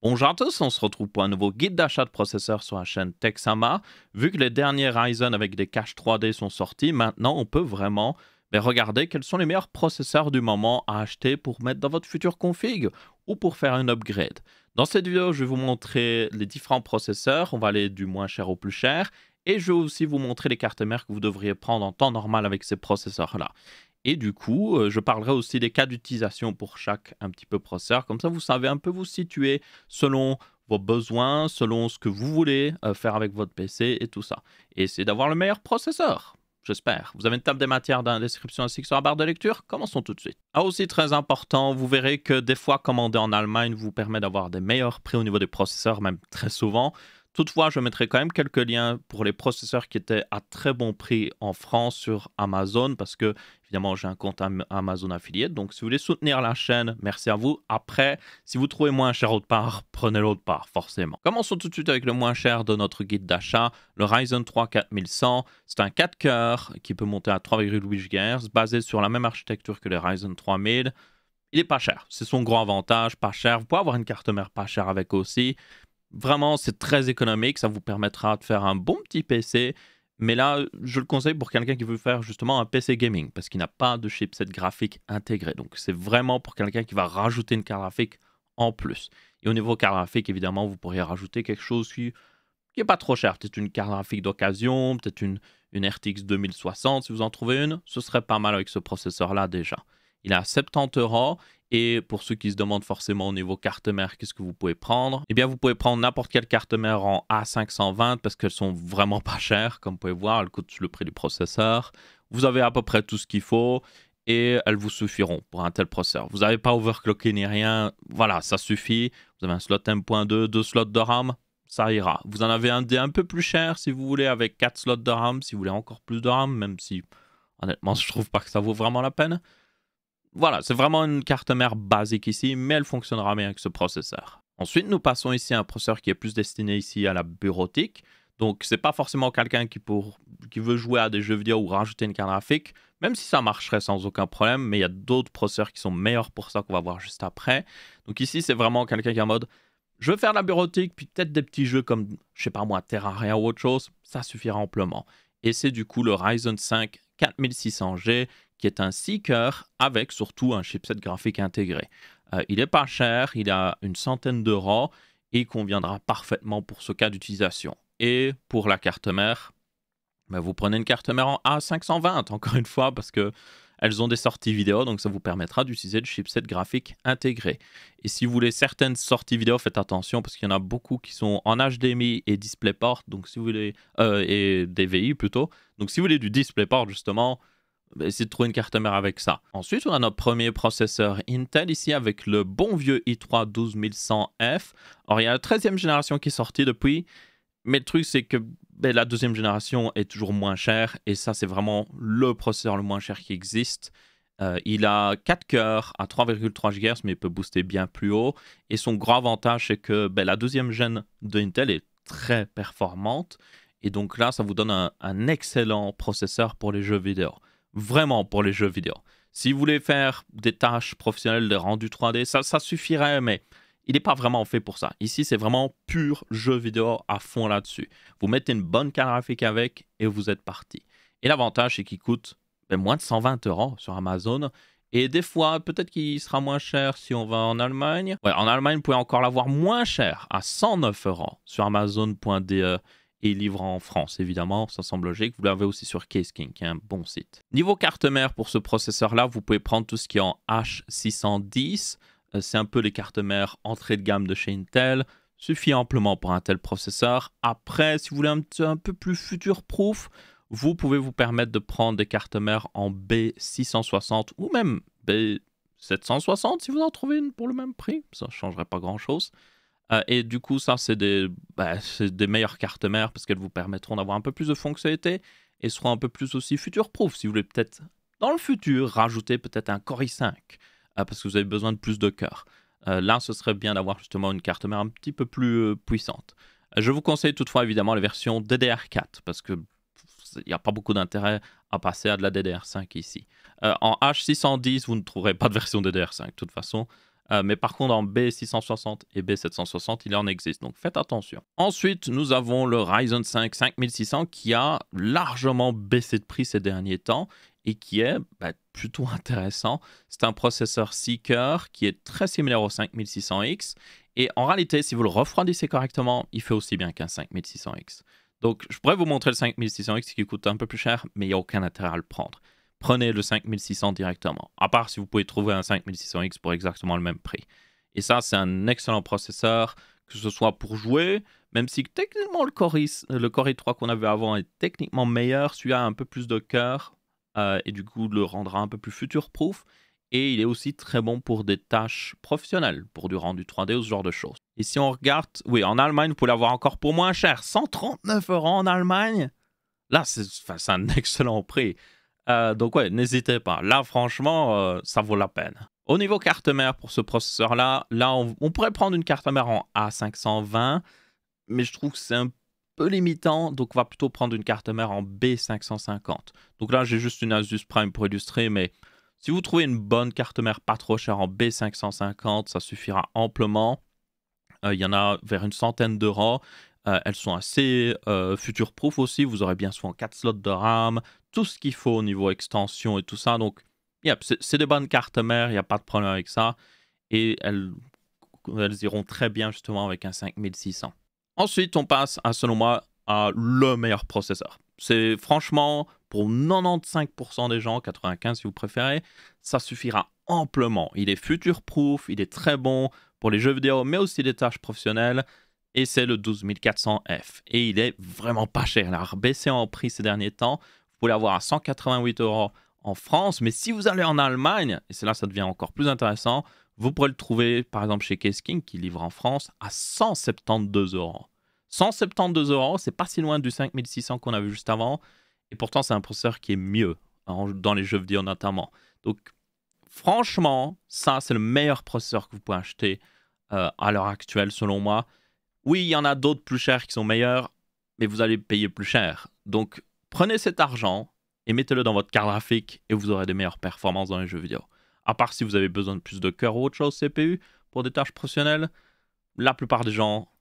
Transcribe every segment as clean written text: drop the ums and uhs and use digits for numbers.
Bonjour à tous, on se retrouve pour un nouveau guide d'achat de processeurs sur la chaîne Texama. Vu que les derniers Ryzen avec des caches 3D sont sortis, maintenant on peut vraiment regarder quels sont les meilleurs processeurs du moment à acheter pour mettre dans votre future config ou pour faire un upgrade. Dans cette vidéo, je vais vous montrer les différents processeurs, on va aller du moins cher au plus cher, et je vais aussi vous montrer les cartes mères que vous devriez prendre en temps normal avec ces processeurs-là. Et du coup, je parlerai aussi des cas d'utilisation pour chaque un petit peu processeur. Comme ça, vous savez un peu vous situer selon vos besoins, selon ce que vous voulez faire avec votre PC et tout ça. Et essayer d'avoir le meilleur processeur. J'espère. Vous avez une table des matières dans la description ainsi que sur la barre de lecture. Commençons tout de suite. Ah, aussi très important, vous verrez que des fois, commander en Allemagne vous permet d'avoir des meilleurs prix au niveau des processeurs, même très souvent. Toutefois, je mettrai quand même quelques liens pour les processeurs qui étaient à très bon prix en France sur Amazon parce que, évidemment, j'ai un compte Amazon Affiliate. Donc, si vous voulez soutenir la chaîne, merci à vous. Après, si vous trouvez moins cher autre part, prenez l'autre part, forcément. Commençons tout de suite avec le moins cher de notre guide d'achat, le Ryzen 3 4100. C'est un 4 cœurs qui peut monter à 3,8 GHz, basé sur la même architecture que les Ryzen 3000. Il est pas cher, c'est son gros avantage, pas cher. Vous pouvez avoir une carte mère pas chère avec aussi. Vraiment, c'est très économique, ça vous permettra de faire un bon petit PC. Mais là, je le conseille pour quelqu'un qui veut faire justement un PC gaming, parce qu'il n'a pas de chipset graphique intégré. Donc c'est vraiment pour quelqu'un qui va rajouter une carte graphique en plus. Et au niveau carte graphique, évidemment, vous pourriez rajouter quelque chose qui n'est pas trop cher. Peut-être une carte graphique d'occasion, peut-être une RTX 2060, si vous en trouvez une. Ce serait pas mal avec ce processeur-là déjà. Il est à 70 €. Et pour ceux qui se demandent forcément au niveau carte mère, qu'est-ce que vous pouvez prendre? Eh bien, vous pouvez prendre n'importe quelle carte mère en A520 parce qu'elles sont vraiment pas chères. Comme vous pouvez voir, elles coûtent le prix du processeur. Vous avez à peu près tout ce qu'il faut et elles vous suffiront pour un tel processeur. Vous n'avez pas overclocké ni rien. Voilà, ça suffit. Vous avez un slot M.2, 2 slots de RAM. Ça ira. Vous en avez un peu plus cher si vous voulez avec 4 slots de RAM, si vous voulez encore plus de RAM, même si honnêtement, je trouve pas que ça vaut vraiment la peine. Voilà, c'est vraiment une carte mère basique ici, mais elle fonctionnera bien avec ce processeur. Ensuite, nous passons ici à un processeur qui est plus destiné ici à la bureautique. Donc, c'est pas forcément quelqu'un qui veut jouer à des jeux vidéo ou rajouter une carte graphique, même si ça marcherait sans aucun problème, mais il y a d'autres processeurs qui sont meilleurs pour ça qu'on va voir juste après. Donc ici, c'est vraiment quelqu'un qui est en mode, je veux faire de la bureautique, puis peut-être des petits jeux comme, je sais pas moi, Terraria ou autre chose, ça suffira amplement. Et c'est du coup le Ryzen 5 4600G, qui est un 6 cœurs avec surtout un chipset graphique intégré. Il n'est pas cher, il a une centaine d'euros et il conviendra parfaitement pour ce cas d'utilisation. Et pour la carte mère, vous prenez une carte mère en A520, encore une fois, parce que elles ont des sorties vidéo, donc ça vous permettra d'utiliser le chipset graphique intégré. Et si vous voulez certaines sorties vidéo, faites attention parce qu'il y en a beaucoup qui sont en HDMI et DisplayPort, donc si vous voulez et DVI plutôt. Donc si vous voulez du DisplayPort justement, essayez de trouver une carte mère avec ça. Ensuite, on a notre premier processeur Intel ici avec le bon vieux i3 12100F. Alors, il y a la 13e génération qui est sortie depuis, mais le truc, c'est que la deuxième génération est toujours moins chère, et ça, c'est vraiment le processeur le moins cher qui existe. Il a 4 cœurs à 3,3 GHz, mais il peut booster bien plus haut. Et son gros avantage, c'est que la deuxième gène de Intel est très performante. Et donc là, ça vous donne un excellent processeur pour les jeux vidéo. Vraiment pour les jeux vidéo. Si vous voulez faire des tâches professionnelles de rendu 3D, ça suffirait, mais il n'est pas vraiment fait pour ça. Ici, c'est vraiment pur jeu vidéo à fond là-dessus. Vous mettez une bonne carte graphique avec et vous êtes parti. Et l'avantage, c'est qu'il coûte moins de 120 € sur Amazon. Et des fois, peut-être qu'il sera moins cher si on va en Allemagne. Ouais, en Allemagne, vous pouvez encore l'avoir moins cher, à 109 € sur Amazon.de. Et il livre en France, évidemment, ça semble logique. Vous l'avez aussi sur Case King, qui est un bon site. Niveau carte mère pour ce processeur-là, vous pouvez prendre tout ce qui est en H610. C'est un peu les cartes mères entrée de gamme de chez Intel. Suffit amplement pour un tel processeur. Après, si vous voulez un peu plus future-proof, vous pouvez vous permettre de prendre des cartes mères en B660 ou même B760 si vous en trouvez une pour le même prix. Ça ne changerait pas grand-chose. Et du coup, ça, c'est des meilleures cartes mères parce qu'elles vous permettront d'avoir un peu plus de fonctionnalités et seront un peu plus aussi future-proof. Si vous voulez peut-être, dans le futur, rajouter peut-être un Core i5 parce que vous avez besoin de plus de cœurs. Là, ce serait bien d'avoir justement une carte mère un petit peu plus puissante. Je vous conseille toutefois évidemment les versions DDR4 parce qu'il n'y a pas beaucoup d'intérêt à passer à de la DDR5 ici. En H610, vous ne trouverez pas de version DDR5 de toute façon. Mais par contre, en B660 et B760, il en existe. Donc faites attention. Ensuite, nous avons le Ryzen 5 5600 qui a largement baissé de prix ces derniers temps et qui est plutôt intéressant. C'est un processeur Seeker qui est très similaire au 5600X. Et en réalité, si vous le refroidissez correctement, il fait aussi bien qu'un 5600X. Donc, je pourrais vous montrer le 5600X qui coûte un peu plus cher, mais il n'y a aucun intérêt à le prendre. Prenez le 5600 directement, à part si vous pouvez trouver un 5600X pour exactement le même prix. Et ça, c'est un excellent processeur, que ce soit pour jouer, même si techniquement le Core i3 qu'on avait avant est techniquement meilleur, celui-là a un peu plus de cœur, et du coup le rendra un peu plus future-proof. Et il est aussi très bon pour des tâches professionnelles, pour du rendu 3D ou ce genre de choses. Et si on regarde, oui, en Allemagne, vous pouvez l'avoir encore pour moins cher. 139 € en Allemagne. Là, c'est un excellent prix. Donc ouais, n'hésitez pas. Là, franchement, ça vaut la peine. Au niveau carte mère pour ce processeur-là, on pourrait prendre une carte mère en A520, mais je trouve que c'est un peu limitant, donc on va plutôt prendre une carte mère en B550. Donc là, j'ai juste une Asus Prime pour illustrer, mais si vous trouvez une bonne carte mère pas trop chère en B550, ça suffira amplement. Il y en a vers une centaine d'euros. Elles sont assez future-proof aussi. Vous aurez bien souvent 4 slots de RAM, tout ce qu'il faut au niveau extension et tout ça. Donc, c'est des bonnes cartes mères, il n'y a pas de problème avec ça. Et elles iront très bien justement avec un 5600. Ensuite, on passe, selon moi, à le meilleur processeur. C'est franchement, pour 95% des gens, 95% si vous préférez, ça suffira amplement. Il est future-proof, il est très bon pour les jeux vidéo, mais aussi des tâches professionnelles. Et c'est le 12400F. Et il est vraiment pas cher. Il a baissé en prix ces derniers temps. Vous pouvez l'avoir à 188 € en France. Mais si vous allez en Allemagne, et c'est là que ça devient encore plus intéressant, vous pourrez le trouver par exemple chez Case King qui livre en France à 172 €. 172 €, c'est pas si loin du 5600 qu'on a vu juste avant. Et pourtant, c'est un processeur qui est mieux dans les jeux vidéo notamment. Donc, franchement, ça, c'est le meilleur processeur que vous pouvez acheter à l'heure actuelle, selon moi. Oui, il y en a d'autres plus chers qui sont meilleurs, mais vous allez payer plus cher. Donc, prenez cet argent et mettez-le dans votre carte graphique et vous aurez des meilleures performances dans les jeux vidéo. À part si vous avez besoin de plus de cœur ou autre chose CPU pour des tâches professionnelles, la plupart des gens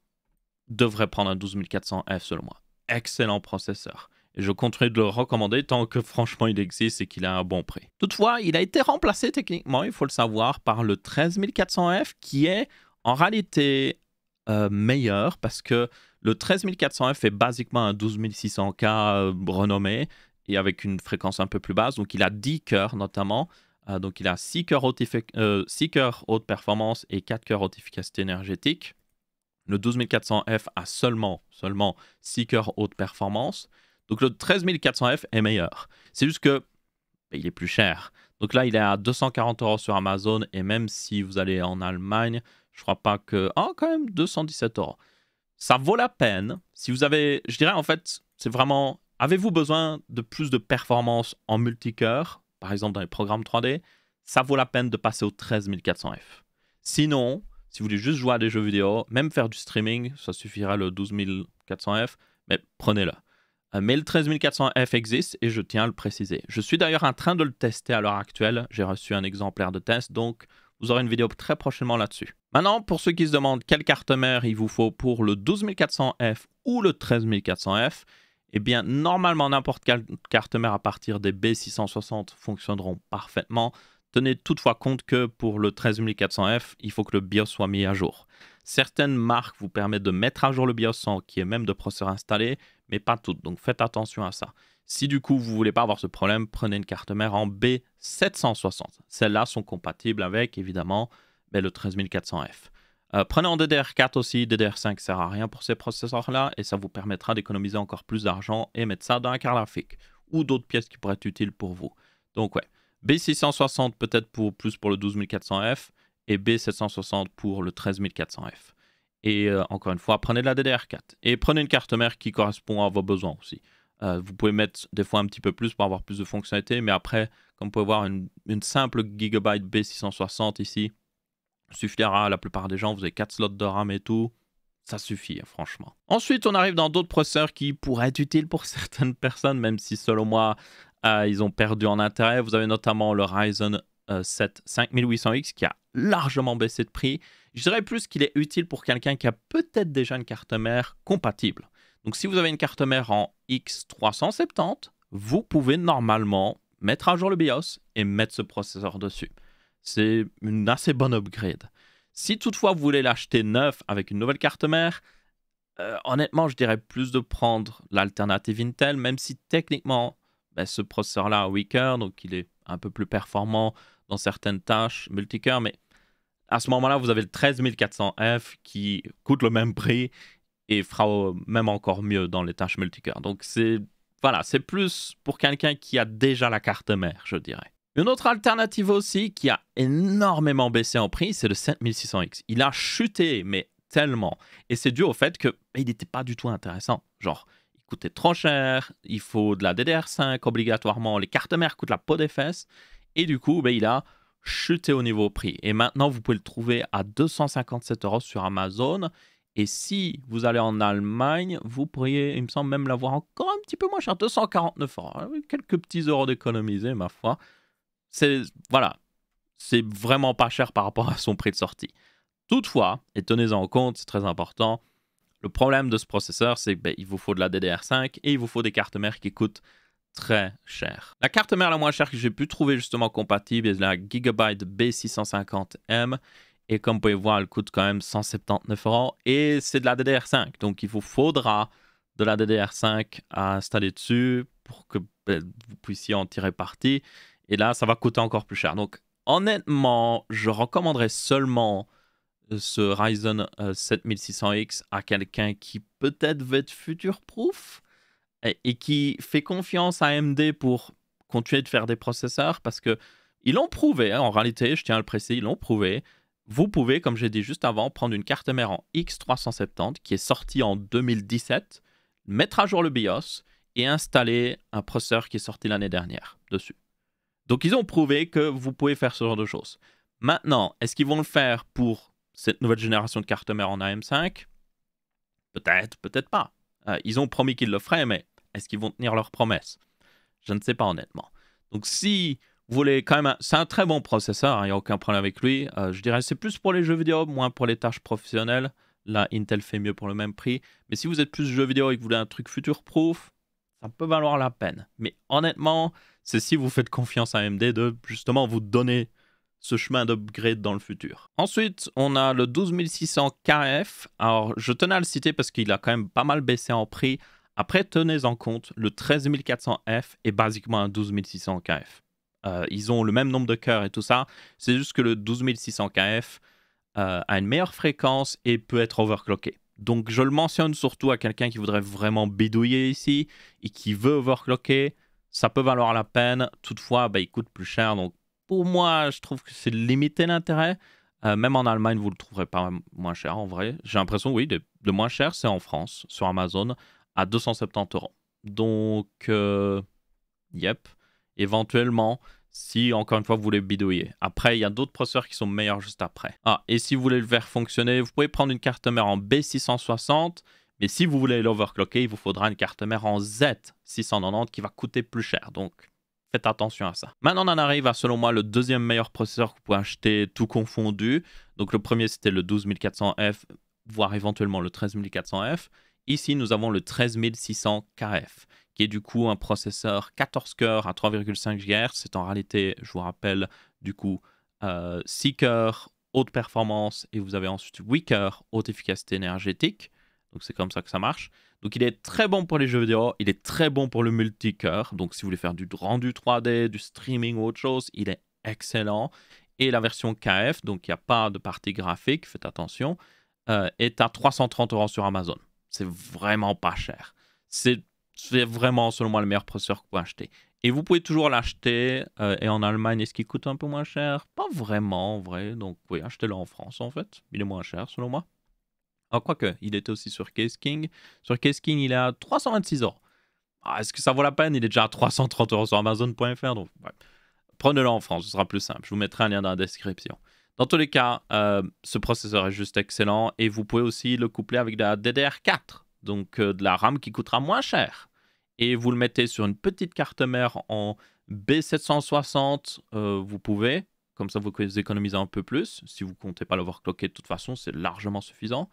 devraient prendre un 12400F selon moi. Excellent processeur. Et je continue de le recommander tant que franchement il existe et qu'il a un bon prix. Toutefois, il a été remplacé techniquement, il faut le savoir, par le 13400F qui est en réalité meilleur parce que le 13400F est basiquement un 12600K renommé et avec une fréquence un peu plus basse. Donc il a 10 cœurs notamment. Donc il a 6 cœurs haute performance et 4 cœurs haute efficacité énergétique. Le 12400F a seulement 6 cœurs haute performance. Donc le 13400F est meilleur. C'est juste que il est plus cher. Donc là, il est à 240 € sur Amazon. Et même si vous allez en Allemagne, je crois pas que... Ah, quand même, 217 €. Ça vaut la peine. Si vous avez... Je dirais, en fait, c'est vraiment... Avez-vous besoin de plus de performance en multicœur, par exemple dans les programmes 3D? Ça vaut la peine de passer au 13400F. Sinon, si vous voulez juste jouer à des jeux vidéo, même faire du streaming, ça suffira le 12400F, mais prenez-le. Mais le 13400F existe et je tiens à le préciser. Je suis d'ailleurs en train de le tester à l'heure actuelle. J'ai reçu un exemplaire de test, donc vous aurez une vidéo très prochainement là-dessus. Maintenant, pour ceux qui se demandent quelle carte mère il vous faut pour le 12400F ou le 13400F, eh bien, normalement, n'importe quelle carte mère à partir des B660 fonctionneront parfaitement. Tenez toutefois compte que pour le 13400F, il faut que le BIOS soit mis à jour. Certaines marques vous permettent de mettre à jour le BIOS sans qu'il y ait même de processeur installé, mais pas toutes, donc faites attention à ça. Si du coup vous ne voulez pas avoir ce problème, prenez une carte mère en B760. Celles-là sont compatibles avec, évidemment, le 13400F. Prenez en DDR4 aussi, DDR5 ne sert à rien pour ces processeurs-là, et ça vous permettra d'économiser encore plus d'argent et mettre ça dans un carte graphique, ou d'autres pièces qui pourraient être utiles pour vous. Donc ouais, B660 peut-être plus pour le 12400F, et B760 pour le 13400F. Et encore une fois, prenez de la DDR4. Et prenez une carte mère qui correspond à vos besoins aussi. Vous pouvez mettre des fois un petit peu plus pour avoir plus de fonctionnalités, mais après, comme vous pouvez voir, une simple Gigabyte B660 ici suffira à la plupart des gens. Vous avez 4 slots de RAM et tout. Ça suffit, franchement. Ensuite, on arrive dans d'autres processeurs qui pourraient être utiles pour certaines personnes, même si selon moi, ils ont perdu en intérêt. Vous avez notamment le Ryzen 7 5800X qui a largement baissé de prix. Je dirais plus qu'il est utile pour quelqu'un qui a peut-être déjà une carte mère compatible. Donc si vous avez une carte mère en X370, vous pouvez normalement mettre à jour le BIOS et mettre ce processeur dessus. C'est une assez bonne upgrade. Si toutefois vous voulez l'acheter neuf avec une nouvelle carte mère, honnêtement, je dirais plus de prendre l'alternative Intel, même si techniquement, ce processeur-là a 8 cœurs, donc il est un peu plus performant dans certaines tâches multicœurs, mais à ce moment-là, vous avez le 13400F qui coûte le même prix et fera même encore mieux dans les tâches multicœurs. Donc c'est plus pour quelqu'un qui a déjà la carte mère, je dirais. Une autre alternative aussi qui a énormément baissé en prix, c'est le 7600X. Il a chuté, mais tellement. Et c'est dû au fait qu'il n'était pas du tout intéressant. Genre, il coûtait trop cher, il faut de la DDR5 obligatoirement, les cartes mères coûtent la peau des fesses. Et du coup, il a chuté au niveau prix. Et maintenant, vous pouvez le trouver à 257 € sur Amazon. Et si vous allez en Allemagne, vous pourriez, il me semble, même l'avoir encore un petit peu moins cher, 249 €. Quelques petits euros d'économiser, ma foi. C'est vraiment pas cher par rapport à son prix de sortie. Toutefois, et tenez-en compte, c'est très important, le problème de ce processeur, c'est qu'il vous faut de la DDR5 et il vous faut des cartes mères qui coûtent très cher. La carte mère la moins chère que j'ai pu trouver justement compatible est la Gigabyte B650M. Et comme vous pouvez voir, elle coûte quand même 179 € et c'est de la DDR5. Donc il vous faudra de la DDR5 à installer dessus pour que vous puissiez en tirer parti. Et là, ça va coûter encore plus cher. Donc honnêtement, je recommanderais seulement ce Ryzen 7600X à quelqu'un qui peut-être veut être future-proof et qui fait confiance à AMD pour continuer de faire des processeurs parce que ils l'ont prouvé, en réalité, je tiens à le préciser, ils l'ont prouvé. Vous pouvez, comme j'ai dit juste avant, prendre une carte mère en X370 qui est sortie en 2017, mettre à jour le BIOS et installer un processeur qui est sorti l'année dernière dessus. Donc ils ont prouvé que vous pouvez faire ce genre de choses. Maintenant, est-ce qu'ils vont le faire pour cette nouvelle génération de cartes mères en AM5? Peut-être, peut-être pas. Ils ont promis qu'ils le feraient, mais est-ce qu'ils vont tenir leurs promesses? Je ne sais pas honnêtement. Donc si vous voulez quand même... C'est un très bon processeur, il n'y a aucun problème avec lui. Je dirais c'est plus pour les jeux vidéo, moins pour les tâches professionnelles. Là, Intel fait mieux pour le même prix. Mais si vous êtes plus jeux vidéo et que vous voulez un truc future-proof, ça peut valoir la peine. Mais honnêtement, c'est si vous faites confiance à AMD de justement vous donner ce chemin d'upgrade dans le futur. Ensuite, on a le 12600KF. Alors, je tenais à le citer parce qu'il a quand même pas mal baissé en prix. Après, tenez en compte, le 13400F est basiquement un 12600KF. Ils ont le même nombre de cœurs et tout ça. C'est juste que le 12600KF a une meilleure fréquence et peut être overclocké. Donc, je le mentionne surtout à quelqu'un qui voudrait vraiment bidouiller ici et qui veut overclocker. Ça peut valoir la peine. Toutefois, il coûte plus cher. Donc, pour moi, je trouve que c'est limité l'intérêt. Même en Allemagne, vous ne le trouverez pas moins cher en vrai. J'ai l'impression, oui, de moins cher, c'est en France, sur Amazon, à 270 €. Donc, yep. Éventuellement, si encore une fois vous voulez bidouiller. Après, il y a d'autres processeurs qui sont meilleurs juste après. Et si vous voulez le faire fonctionner, vous pouvez prendre une carte mère en B660. Mais si vous voulez l'overclocker, il vous faudra une carte mère en Z690 qui va coûter plus cher. Donc, faites attention à ça. Maintenant, on en arrive à, selon moi, le deuxième meilleur processeur que vous pouvez acheter tout confondu. Donc, le premier, c'était le 12400F, voire éventuellement le 13400F. Ici, nous avons le 13600KF, qui est du coup un processeur 14 cœurs à 3,5 GHz. C'est en réalité, je vous rappelle, du coup, 6 cœurs, haute performance, et vous avez ensuite 8 cœurs, haute efficacité énergétique. Donc, c'est comme ça que ça marche. Donc, il est très bon pour les jeux vidéo. Il est très bon pour le multicœur. Donc, si vous voulez faire du rendu 3D, du streaming ou autre chose, il est excellent. Et la version KF, donc il n'y a pas de partie graphique, faites attention, est à 330 € sur Amazon. C'est vraiment pas cher. C'est vraiment, selon moi, le meilleur processeur que vous pouvez acheter. Et vous pouvez toujours l'acheter. Et en Allemagne, est-ce qu'il coûte un peu moins cher? Pas vraiment, en vrai. Donc, oui, achetez-le en France, en fait. Il est moins cher, selon moi. Quoique, il était aussi sur Case King. Sur Case King, il est à 326 €. Est-ce que ça vaut la peine? Il est déjà à 330 € sur Amazon.fr. Donc, ouais. Prenez-le en France, ce sera plus simple. Je vous mettrai un lien dans la description. Dans tous les cas, ce processeur est juste excellent. Et vous pouvez aussi le coupler avec de la DDR4. Donc, de la RAM qui coûtera moins cher. Et vous le mettez sur une petite carte mère en B760. Vous pouvez. Comme ça, vous économisez un peu plus. Si vous ne comptez pas l'overclocker, de toute façon, c'est largement suffisant.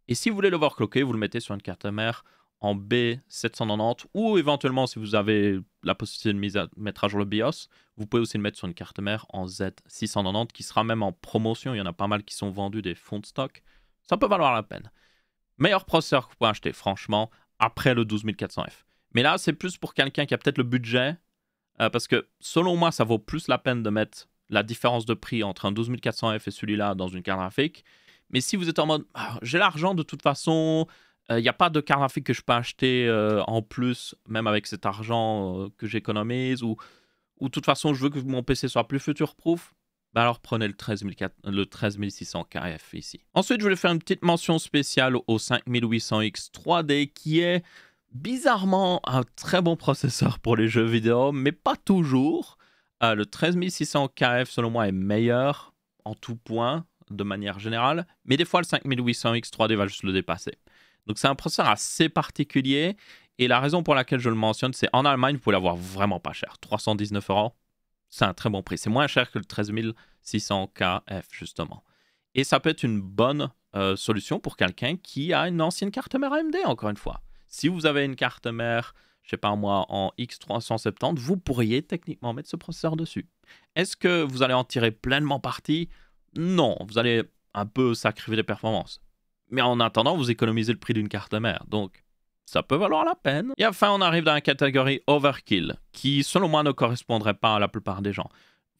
Et si vous voulez l'overclocker, vous le mettez sur une carte mère en B790 ou éventuellement, si vous avez la possibilité de mettre à jour le BIOS, vous pouvez aussi le mettre sur une carte mère en Z690 qui sera même en promotion. Il y en a pas mal qui sont vendus des fonds de stock. Ça peut valoir la peine. Meilleur processeur que vous pouvez acheter, franchement, après le 12400F. Mais là, c'est plus pour quelqu'un qui a peut-être le budget, parce que selon moi, ça vaut plus la peine de mettre la différence de prix entre un 12400F et celui-là dans une carte graphique. Mais si vous êtes en mode, j'ai l'argent de toute façon, il n'y a pas de carte graphique que je peux acheter en plus, même avec cet argent que j'économise, ou de toute façon, je veux que mon PC soit plus future-proof, bah alors prenez le 13600 KF ici. Ensuite, je voulais faire une petite mention spéciale au 5800X 3D qui est bizarrement un très bon processeur pour les jeux vidéo, mais pas toujours. Le 13600 KF, selon moi, est meilleur en tout point, de manière générale, mais des fois, le 5800X 3D va juste le dépasser. Donc, c'est un processeur assez particulier, et la raison pour laquelle je le mentionne, c'est en Allemagne, vous pouvez l'avoir vraiment pas cher. 319 €, c'est un très bon prix. C'est moins cher que le 13600 KF, justement. Et ça peut être une bonne solution pour quelqu'un qui a une ancienne carte mère AMD, encore une fois. Si vous avez une carte mère, je sais pas moi, en X370, vous pourriez techniquement mettre ce processeur dessus. Est-ce que vous allez en tirer pleinement parti? Non, vous allez un peu sacrifier les performances. Mais en attendant, vous économisez le prix d'une carte mère. Donc, ça peut valoir la peine. Et enfin, on arrive dans la catégorie Overkill, qui, selon moi, ne correspondrait pas à la plupart des gens.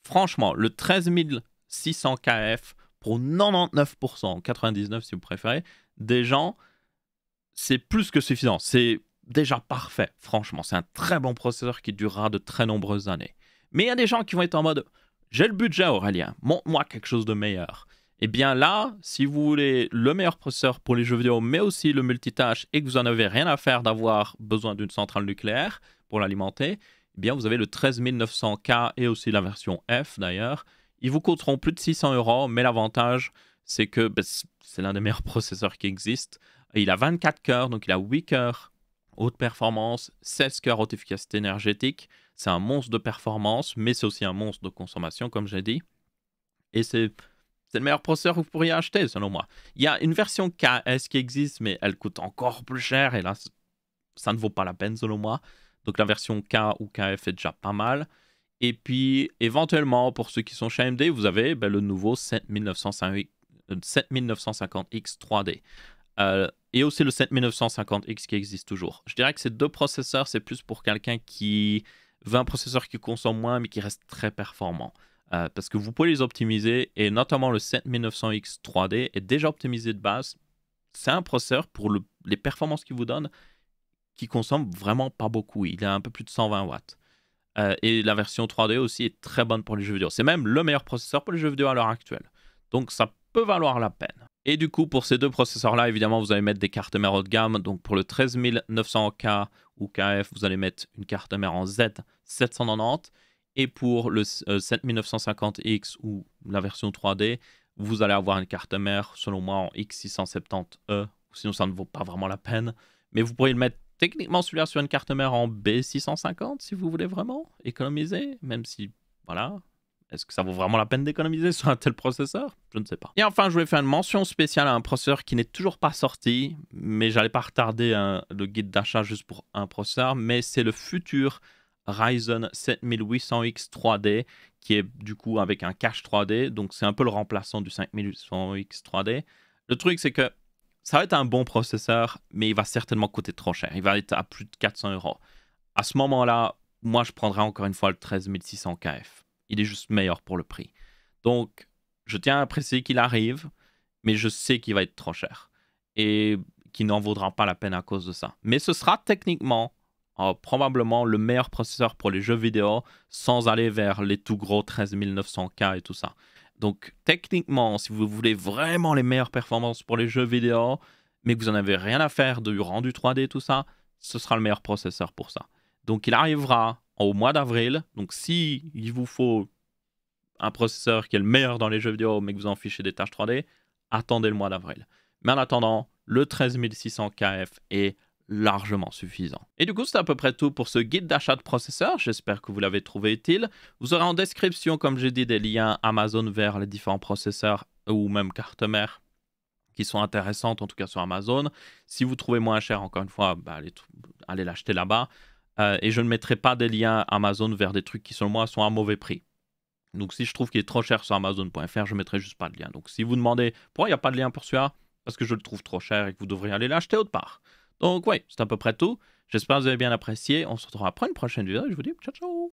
Franchement, le 13600 KF, pour 99%, 99% si vous préférez, des gens, c'est plus que suffisant. C'est déjà parfait, franchement. C'est un très bon processeur qui durera de très nombreuses années. Mais il y a des gens qui vont être en mode, j'ai le budget, Aurélien, montre-moi quelque chose de meilleur. Et bien là, si vous voulez le meilleur processeur pour les jeux vidéo, mais aussi le multitâche, et que vous n'en avez rien à faire d'avoir besoin d'une centrale nucléaire pour l'alimenter, eh bien vous avez le 13900K et aussi la version F d'ailleurs. Ils vous coûteront plus de 600 €, mais l'avantage, c'est que c'est l'un des meilleurs processeurs qui existent. Il a 24 cœurs, donc il a 8 cœurs haute performance, 16 cœurs haute efficacité énergétique. C'est un monstre de performance, mais c'est aussi un monstre de consommation, comme j'ai dit. Et c'est le meilleur processeur que vous pourriez acheter, selon moi. Il y a une version KS qui existe, mais elle coûte encore plus cher. Et là, ça ne vaut pas la peine, selon moi. Donc la version K ou KF est déjà pas mal. Et puis, éventuellement, pour ceux qui sont chez AMD, vous avez le nouveau 7950X 3D. Et aussi le 7950X qui existe toujours. Je dirais que ces deux processeurs, c'est plus pour quelqu'un qui veut un processeur qui consomme moins, mais qui reste très performant. Parce que vous pouvez les optimiser, et notamment le 7900X 3D est déjà optimisé de base. C'est un processeur pour les performances qu'il vous donne qui consomme vraiment pas beaucoup. Il a un peu plus de 120 watts. Et la version 3D aussi est très bonne pour les jeux vidéo. C'est même le meilleur processeur pour les jeux vidéo à l'heure actuelle. Donc ça peut valoir la peine. Et du coup, pour ces deux processeurs-là, évidemment, vous allez mettre des cartes mères haut de gamme. Donc pour le 13900K ou KF, vous allez mettre une carte mère en Z790. Et pour le 7950X ou la version 3D, vous allez avoir une carte mère, selon moi, en X670E. Sinon, ça ne vaut pas vraiment la peine. Mais vous pourriez le mettre techniquement celui-là sur une carte mère en B650 si vous voulez vraiment économiser. Même si, voilà, est-ce que ça vaut vraiment la peine d'économiser sur un tel processeur? Je ne sais pas. Et enfin, je voulais faire une mention spéciale à un processeur qui n'est toujours pas sorti. Mais j'allais pas retarder le guide d'achat juste pour un processeur. Mais c'est le futur Ryzen 7800X 3D qui est du coup avec un cache 3D. Donc c'est un peu le remplaçant du 5800X 3D. Le truc c'est que ça va être un bon processeur, mais il va certainement coûter trop cher. Il va être à plus de 400 €. À ce moment-là, moi je prendrais encore une fois le 13600 KF. Il est juste meilleur pour le prix. Donc je tiens à préciser qu'il arrive, mais je sais qu'il va être trop cher. Et qu'il n'en vaudra pas la peine à cause de ça. Mais ce sera techniquement probablement le meilleur processeur pour les jeux vidéo sans aller vers les tout gros 13900K et tout ça. Donc techniquement, si vous voulez vraiment les meilleures performances pour les jeux vidéo, mais que vous n'en avez rien à faire du rendu 3D et tout ça, ce sera le meilleur processeur pour ça. Donc il arrivera au mois d'avril. Donc si il vous faut un processeur qui est le meilleur dans les jeux vidéo, mais que vous en fichez des tâches 3D, attendez le mois d'avril. Mais en attendant, le 13600 KF est largement suffisant. Et du coup, c'est à peu près tout pour ce guide d'achat de processeurs. J'espère que vous l'avez trouvé utile. Vous aurez en description, comme j'ai dit, des liens Amazon vers les différents processeurs ou même cartes mères qui sont intéressantes, en tout cas sur Amazon. Si vous trouvez moins cher, encore une fois, bah, allez l'acheter là-bas. Et je ne mettrai pas des liens Amazon vers des trucs qui, selon moi, sont à mauvais prix. Donc, si je trouve qu'il est trop cher sur Amazon.fr, je ne mettrai juste pas de lien. Donc, si vous demandez pourquoi il n'y a pas de lien pour celui-là, parce que je le trouve trop cher et que vous devriez aller l'acheter autre part. Donc, oui, c'est à peu près tout. J'espère que vous avez bien apprécié. On se retrouvera après une prochaine vidéo. Je vous dis ciao, ciao.